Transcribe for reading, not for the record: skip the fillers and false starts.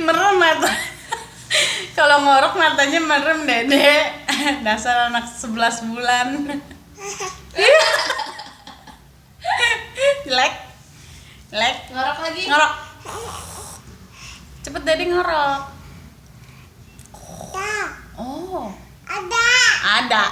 merem mata. Kalau ngorok matanya merem, Dede. Dasar anak 11 bulan. Jelek. Ngorok lagi. Ngorok. Cepet Dede ngorok. Oh. Ada.